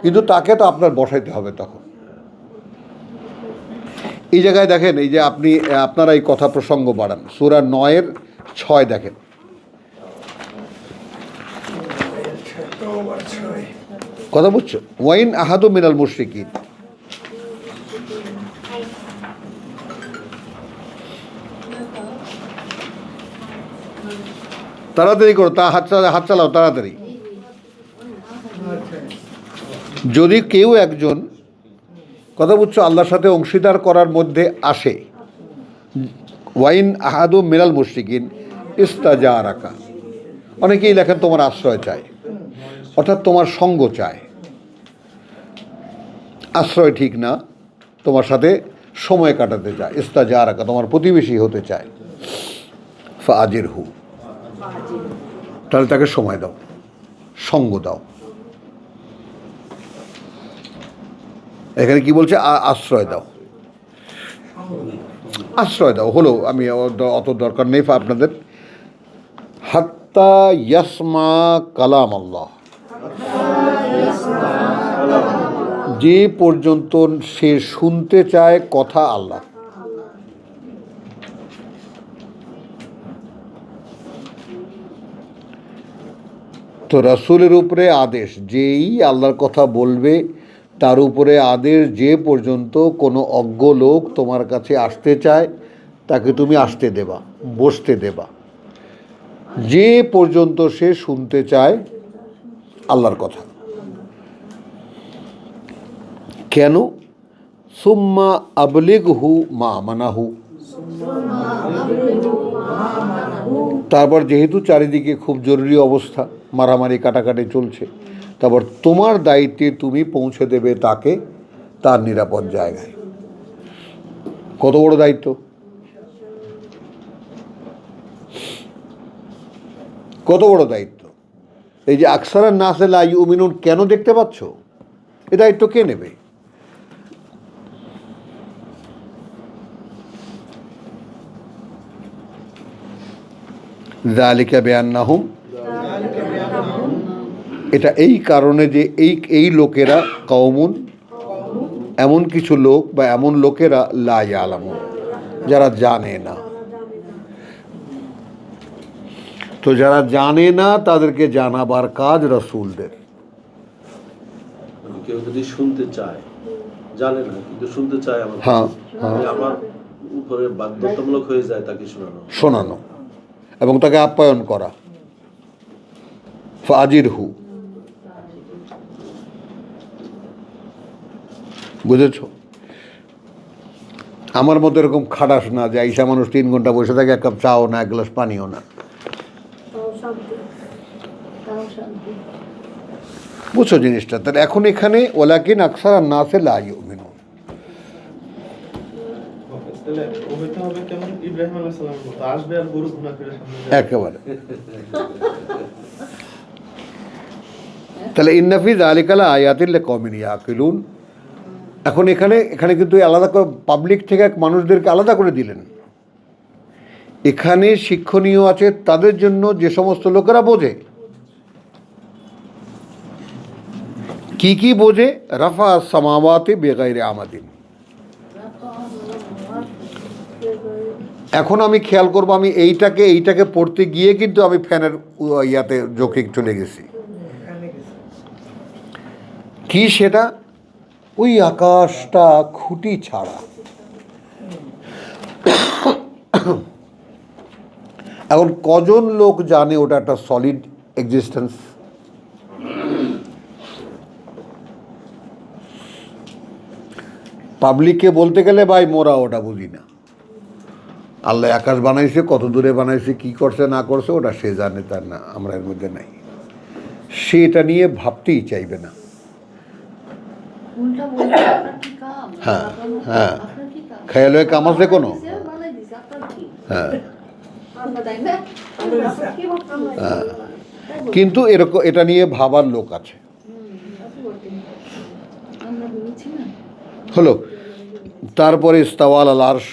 কিন্তু তাকে তো আপনার বসাইতে হবে তখন। এই জায়গায় দেখেন, এই যে আপনারা এই কথা প্রসঙ্গ বাড়ান, সূরা 9-6 দেখেন। কথা বুঝছো? ওয়াইন আহাদু মিনাল মুশরিকিন, তাড়াতাড়ি করো, হাত চালাও তাড়াতাড়ি। যদি কেউ একজন, কথা বুঝছো, আল্লাহর সাথে অংশীদার করার মধ্যে আসে, ওয়াইন আহাদু মিনাল মুশরিকিন ইস্তাজারাকা, অনেকেই লেখেন তোমার আশ্রয় চায়, অর্থাৎ তোমার সঙ্গ চায়। আশ্রয় ঠিক না, তোমার সাথে সময় কাটাতে চায়। ইস্তাজারাকা, তোমার প্রতিবেশী হতে চায়। ফাজিরহু, তাহলে তাকে সময় দাও, সঙ্গ দাও। এখানে কি বলছে? আশ্রয় দাও, আশ্রয় দাও হলো, আমি অত দরকার নেই আপনাদের। হাত্তা ইয়াসমা কালাম আল্লাহ, যে পর্যন্ত সে শুনতে চায় কথা আল্লাহ। তো রাসূলের উপরে আদেশ, যেই আল্লাহর কথা বলবে তার উপরে আদেশ যে পর্যন্ত কোনো অজ্ঞ লোক তোমার কাছে আসতে চায় তাকে তুমি আসতে দেবা, বসতে দেবা, যে পর্যন্ত সে শুনতে চায় আল্লাহর কথা। কেন? সুম্মা আবলিগহু মা মানাহু, তারপর যেহেতু চারিদিকে খুব জরুরি অবস্থা, মারামারি কাটাকাটি চলছে, তারপর তোমার দায়িত্বে তুমি পৌঁছে দেবে তাকে তার নিরাপদ জায়গায়। কত বড় দায়িত্ব! কত বড় দায়িত্ব! এই যে আকসারান নাসে লা ইউমিনুন কেন দেখতে পাচ্ছ? এ দায়িত্ব কে নেবে? যালিকা বিআন্নাহুম, এটা এই কারণে যে এই লোকেরা কওমুন, এমন কিছু লোক বা এমন লোকেরা লা ইয়ালামুন, যারা জানে না। তো যারা জানে না তাদেরকে জানাবার কাজ রাসূলদের। কেউ যদি শুনতে চায়, জানে না কিন্তু শুনতে চায়, হ্যাঁ, আমার উপরে বাধ্যতামূলক হয়ে যায় তাকে শোনানো এবং তাকে আপ্যায়ন করা। ফাজিরহু, বুঝেছ? আমার মতো এরকম খাটাস না যে আইসা মানুষ 3 ঘন্টা বসে থাকে, এক কাপ চাও না, এক গ্লাস পানিও না। বুঝছো জিনিসটা? তাহলে এখন এখানে ওয়ালাকিন আকসারান নাসে লা ইউমিনুন, তাহলে ওইটা হবে কেমন? ইব্রাহিম আলাইহিস সালামের মতো আসবে আর গরু ঘোড়া করে সামনে যাবে। একেবারে। তাহলে ইন্নাফি যালিকা লাআয়াতিল লিকওমিন ইয়াকিলুন। এখন এখানে কিন্তু আলাদা করে পাবলিক থেকে মানুষদেরকে আলাদা করে দিলেন। এখানে শিক্ষণীয় আছে তাদের জন্য যে সমস্ত লোকেরা বোঝে। কি কি বোঝে? রাফা সামাওয়াতি বেগাইরে আমাদিন। এখন আমি খেয়াল করবো, আমি এইটাকে পড়তে গিয়ে কিন্তু আমি ফ্যানের ইয়াতে জোকে চলে গেছি। কি সেটা? ওই আকাশটা খুঁটি ছাড়া। এখন কজন লোক জানে ওটা একটা সলিড এক্সিস্টেন্স? পাবলিককে বলতে গেলে ভাই মোরা ওটা বুঝি না। আল্লাহ আকাশ বানাইছে, কত দূরে বানাইছে, কি করছে না করছে ওটা সে জানে, তার না আমরা এর মধ্যে নাই। সে এটা নিয়ে ভাবতেই চাইবে না। হ্যাঁ হ্যাঁ, খেয়াল হয়ে কাম আছে কোনো? হ্যাঁ, কিন্তু এরকম এটা নিয়ে ভাবার লোক আছে। হলো। তারপরে ইস্তাওয়াল আল আরশ।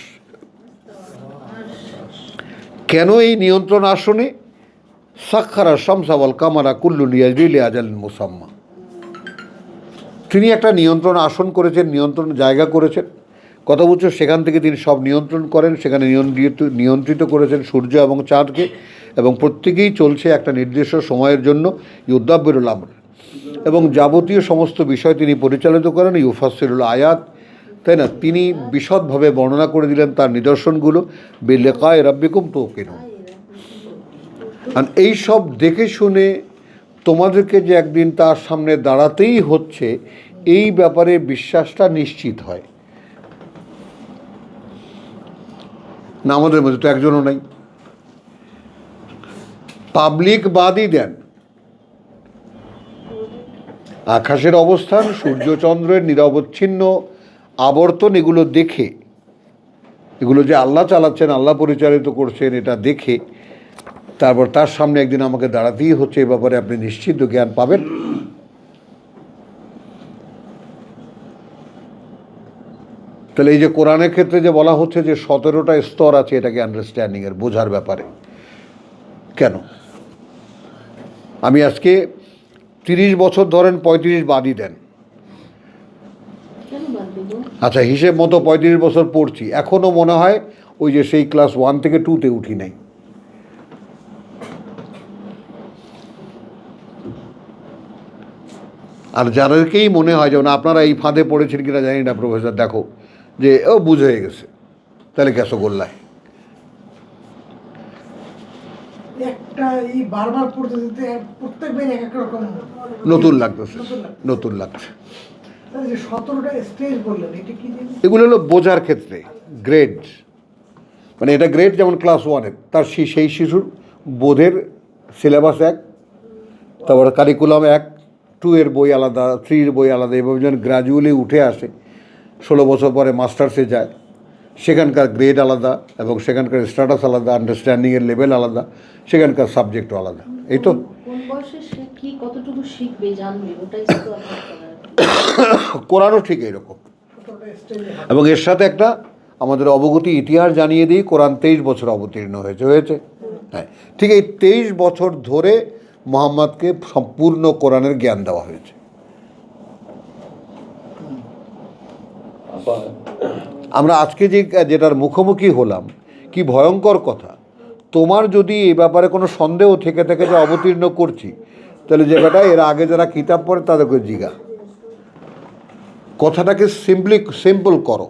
কেন এই নিয়ন্ত্রণ আসনে? সাক্ষারা শামসা ওয়াল কামারা কুল্লুন ইয়াজরি লিআজালিন মুসাম্মা। তিনি একটা নিয়ন্ত্রণ আসন করেছেন, নিয়ন্ত্রণ জায়গা করেছেন, কথা বলছো, সেখান থেকে তিনি সব নিয়ন্ত্রণ করেন। সেখানে নিয়ন্ত্রিত করেছেন সূর্য এবং চাঁদকে, এবং প্রত্যেকেই চলছে একটা নির্দিষ্ট সময়ের জন্য। ইউদাব্বিরুল আমর, এবং যাবতীয় সমস্ত বিষয় তিনি পরিচালিত করেন। ইউফাসসিরুল আয়াত, তাই না? তিনি বিশদভাবে বর্ণনা করে দিলেন তার নিদর্শনগুলো। বিলিকায়ে রাব্বিকুম তুকিনুন। আর এই সব দেখে শুনে তোমাদেরকে যে একদিন তার সামনে দাঁড়াতেই হচ্ছে, এই ব্যাপারে বিশ্বাসটা নিশ্চিত হয় না। আমাদের মধ্যে তো একজনও নাই। পাবলিক বাদই দেন, আকাশের অবস্থান, সূর্যচন্দ্রের নিরবচ্ছিন্ন আবর্তন, এগুলো দেখে, এগুলো যে আল্লাহ চালাচ্ছেন, আল্লাহ পরিচালিত করছেন, এটা দেখে তারপর তার সামনে একদিন আমাকে দাঁড়াতেই হচ্ছে, এ ব্যাপারে আপনি নিশ্চিত জ্ঞান পাবেন। তাহলে এই যে কোরআনের ক্ষেত্রে যে বলা হচ্ছে যে 17টা স্তর আছে, এটাকে আন্ডারস্ট্যান্ডিংয়ের, বোঝার ব্যাপারে। কেন? আমি আজকে 30 বছর ধরেন 35 বাদই দেন, আচ্ছা হিসেব মতো 35 বছর পড়ছি, এখনও মনে হয় ওই যে সেই ক্লাস 1 থেকে 2তে উঠি নাই। আর যাদেরকেই মনে হয় যেমন আপনারা এই ফাঁদে পড়েছেন কিনা জানি না প্রফেসর, দেখো যে ও বুঝ হয়ে গেছে, তাহলে ক্যাশো গোল্লায় একটা এই বারবার পড়তে যেতে প্রত্যেকবার এক এক রকম নতুন লাগতেছে, নতুন লাগছে। তাহলে যে 17টা স্টেজ বললেন, এটা কি জিনিস? এগুলো হলো বোঝার ক্ষেত্রে গ্রেড, মানে এটা গ্রেড যেমন ক্লাস 1-এর, তার সেই শিশুর বোধের সিলেবাস এক, তারপর কারিকুলাম এক, 2-এর বই আলাদা, 3-এর বই আলাদা, এভাবে যখন গ্র্যাজুয়ালি উঠে আসে 16 বছর পরে মাস্টার্সে যায়, সেখানকার গ্রেড আলাদা এবং সেখানকার স্ট্যাটাস আলাদা, আন্ডারস্ট্যান্ডিংয়ের লেভেল আলাদা, সেখানকার সাবজেক্টও আলাদা। এই তো কোন বয়সে সে কি কতটুকু শিখবে জানবে, ওটাই তো আপনার করার। কোরআনও ঠিক এইরকম। 17টা স্টেজে এবং এর সাথে একটা আমাদের অবগতি ইতিহাস জানিয়ে দিই, কোরআন 23 বছর অবতীর্ণ হয়েছে। হ্যাঁ, ঠিক এই 23 বছর ধরে মোহাম্মদকে সম্পূর্ণ কোরআনের জ্ঞান দেওয়া হয়েছে। আমরা আজকে যেটার মুখোমুখি হলাম, কি ভয়ঙ্কর কথা। তোমার যদি এই ব্যাপারে কোনো সন্দেহ থেকে থাকে যে অবতীর্ণ করছি, তাহলে যে বেটা এর আগে যারা কিতাব পড়ে তাদেরকে জিজ্ঞা, কথাটাকে সিম্পল করো।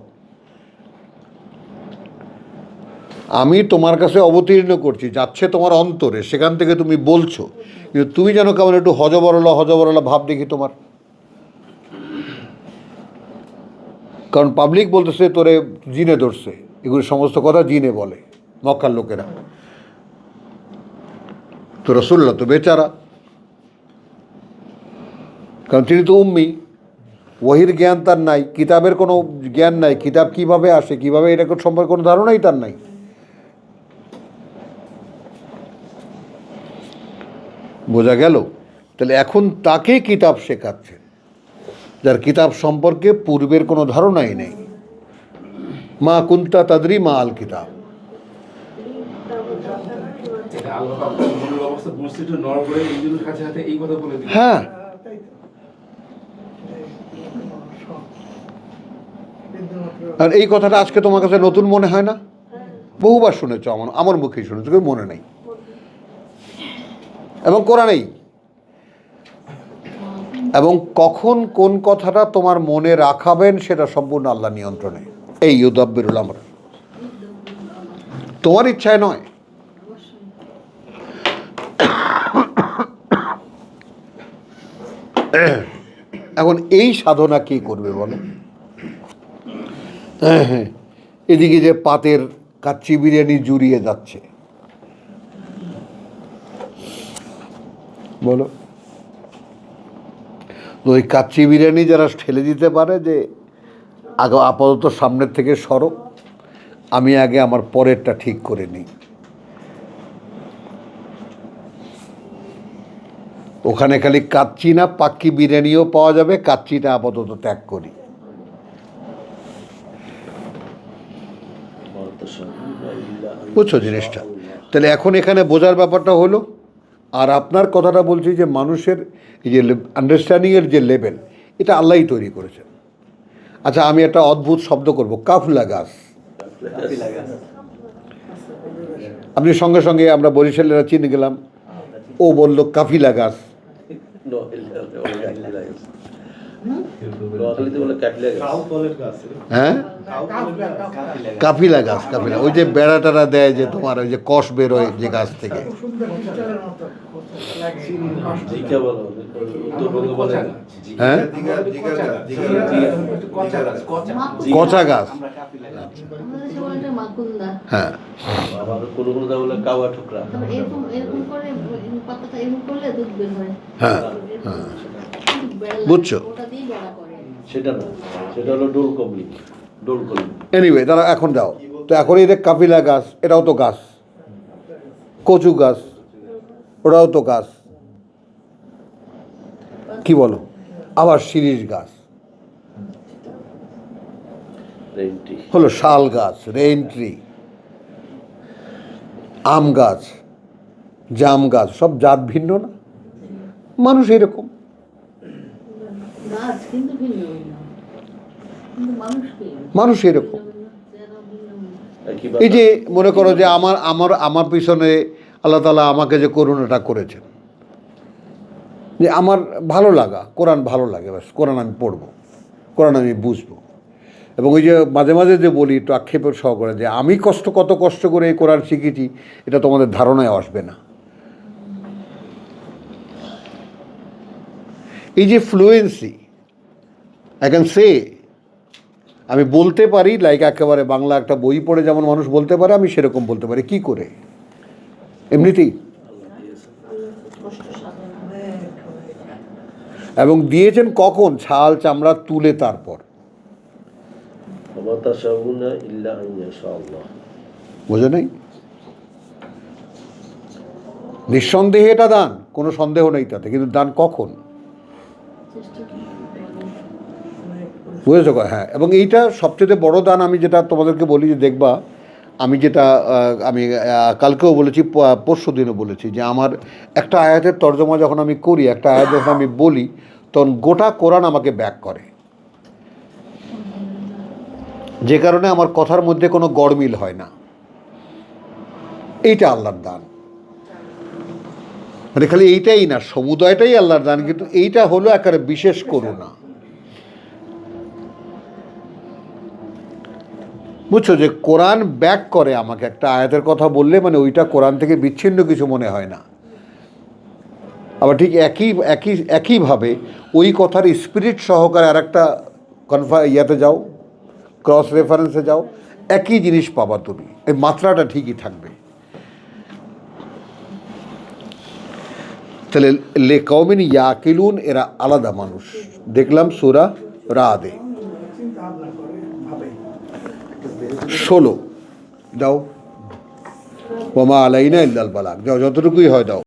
আমি তোমার কাছে অবতীর্ণ করছি, যাচ্ছে তোমার অন্তরে, সেখান থেকে তুমি বলছো, কিন্তু তুমি যেন কেমন একটু হজবরলা ভাব দেখি তোমার। কারণ পাবলিক বলতেছে তোরে জিনে ধরছে, এগুলো সমস্ত কথা জিনে বলে মক্কার লোকেরা। তো রাসূলুল্লাহ তো বেচারা, কারণ তিনি তো উম্মি, ওহির জ্ঞান তার নাই, কিতাবের কোনো জ্ঞান নাই, কিতাব কিভাবে আসে, কিভাবে এটা সম্পর্কে কোনো ধারণাই তার নাই। বোঝা গেল? তাহলে এখন তাকে কিতাব শেখাচ্ছেন, যার কিতাব সম্পর্কে পূর্বের কোনো ধারণাই নেই। মা কুন্তা তাদরি মা আল কিতাব। এটা আল্লাহ পাক মনের অবস্থা বুঝতে একটু নড় করে ইঞ্জিনের কাছে হাতে এই কথা বলে দিল। হ্যাঁ, তাই তো বিন্দুমাত্র আর এই কথাটা আজকে তোমার কাছে নতুন মনে হয় না? বহুবার শুনেছ, আমার মুখেই শুনেছ, কেউ মনে নেই। এবং কোরআনেই, এবং কখন কোন কথাটা তোমার মনে রাখাবেন সেটা সম্পূর্ণ আল্লাহ নিয়ন্ত্রণে। এই ইউদাব্বিরুল আমর, তোমার ইচ্ছায় নয়। এখন এই সাধনা কি করবে বলো? এদিকে যে পাতের কাচ্চি বিরিয়ানি জুড়িয়ে যাচ্ছে, বলো ওই কাচ্চি বিরিয়ানি যারা ঠেলে দিতে পারে যে আগে আপাতত সামনের থেকে সরো, আমি আগে আমার পরেরটা ঠিক করে নিই, ওখানে খালি কাচ্চি না পাক্কি বিরিয়ানিও পাওয়া যাবে, কাচ্চিটা আপাতত ত্যাগ করি। বুঝছো জিনিসটা? তাহলে এখন এখানে বোঝার ব্যাপারটা হলো, আর আপনার কথাটা বলছি যে মানুষের এই যে আন্ডারস্ট্যান্ডিংয়ের যে লেভেল, এটা আল্লাহই তৈরি করেছেন। আচ্ছা, আমি একটা অদ্ভুত শব্দ করব, কাফলা গাছ। আপনি সঙ্গে সঙ্গে আমরা বরিশালেরা চিনে গেলাম, ও বলল কাফিলা গাছ। হ্যাঁ, কাফিলা গাছ, কাফিলা, ওই যে বেড়া টেড়া দেয় যে তোমার, ওই যে কষ বেরোয় যে গাছ থেকে। সুন্দর ডিজিটালের মতো লাগে। হ্যাঁ, কচা গাছ। আমাদের দেশে বলে এটা মাকুন্দা। হ্যাঁ, কোনো কোনো বলে কাওয়া ঠোকরা। তারপর এরকম করে পাতাটা এরকম করলে দুধ বের হয়। হ্যাঁ, কিন্তু বেড়া লাগে, বুঝছো? ওটা দিয়ে বেড়া করে। সেটা না, সেটা হলো ডোল কবলি, ডোল কবলি। এনিওয়ে তারা এখন যাও তো, এখন এই যে কাফিলা গাছ, এটাও তো গাছ, কচু গাছ, ওটাও তো গাছ, কি বলো? আবার শিরীষ গাছ রেন্টি হলো, শাল গাছ, রেইন ট্রি, আম গাছ, জাম গাছ, সব জাত ভিন্ন না? মানুষ এরকম। গাছ কিন্তু ভিন্ন ভিন্ন, কিন্তু মানুষ কি? মানুষ এরকম। যারা ভিন্ন ভিন্ন। একই এই যে মনে করো যে আমার পিছনে আল্লাহ তাআলা আমাকে যে করুণাটা করেছেন, যে আমার ভালো লাগা, কোরআন ভালো লাগে, ব্যাস কোরআন আমি পড়বো, কোরআন আমি বুঝবো। এবং ওই যে মাঝে মাঝে যে বলি একটু আক্ষেপের সহকারে যে আমি কত কষ্ট করে এই কোরআন শিখেছি, এটা তোমাদের ধারণায় আসবে না। এই যে ফ্লুয়েন্সি, আই ক্যান সে, আমি বলতে পারি লাইক একেবারে বাংলা একটা বই পড়ে যেমন মানুষ বলতে পারে, আমি সেরকম বলতে পারি। কি করে? এমনিতেই। কষ্ট সাধনা। এবং দিয়েছেন কখন? ছাল চামড়া তুলে তারপর। ওয়া তাশাউনা ইল্লা আন ইয়াশাআল্লাহ। বোঝে নাই? নিঃসন্দেহে এটা দান, কোনো সন্দেহ নেই তাতে, কিন্তু দান কখন? চেষ্টা কি বুঝেছো? হ্যাঁ, এবং এইটা সবচেয়ে বড় দান। আমি যেটা তোমাদেরকে বলি যে দেখবা, আমি যেটা আমি কালকেও বলেছি, পরশু দিনও বলেছি, যে আমার একটা আয়াতের তর্জমা যখন আমি করি, একটা আয়াত যখন আমি বলি, তখন গোটা কোরআন আমাকে ব্যাক করে, যে কারণে আমার কথার মধ্যে কোনো গড়মিল হয় না। এইটা আল্লাহর দান। মানে খালি এইটাই না, সমুদয়টাই আল্লাহর দান, কিন্তু এইটা হলো একেবারে বিশেষ করুণা। বুঝছো? যে কোরআন ব্যাক করে আমাকে একটা আয়াতের কথা বললে, মানে ওইটা কোরআন থেকে বিচ্ছিন্ন কিছু মনে হয় না। আবার ঠিক একইভাবে ওই কথার স্পিরিট সহকারে আর একটা ইয়াতে যাও, ক্রস রেফারেন্সে যাও, একই জিনিস পাবা তুমি, এই মাত্রাটা ঠিকই থাকবে। তাহলে লে কওমিন ইয়াকিলুন, এরা আলাদা মানুষ। দেখলাম সূরা রাদে চিন্তা ভাবনা করে ভাবে। 16 দাও, ওমা আলাইনা ইল্লাল বালাগ, যাও যতটুকুই হয় দাও।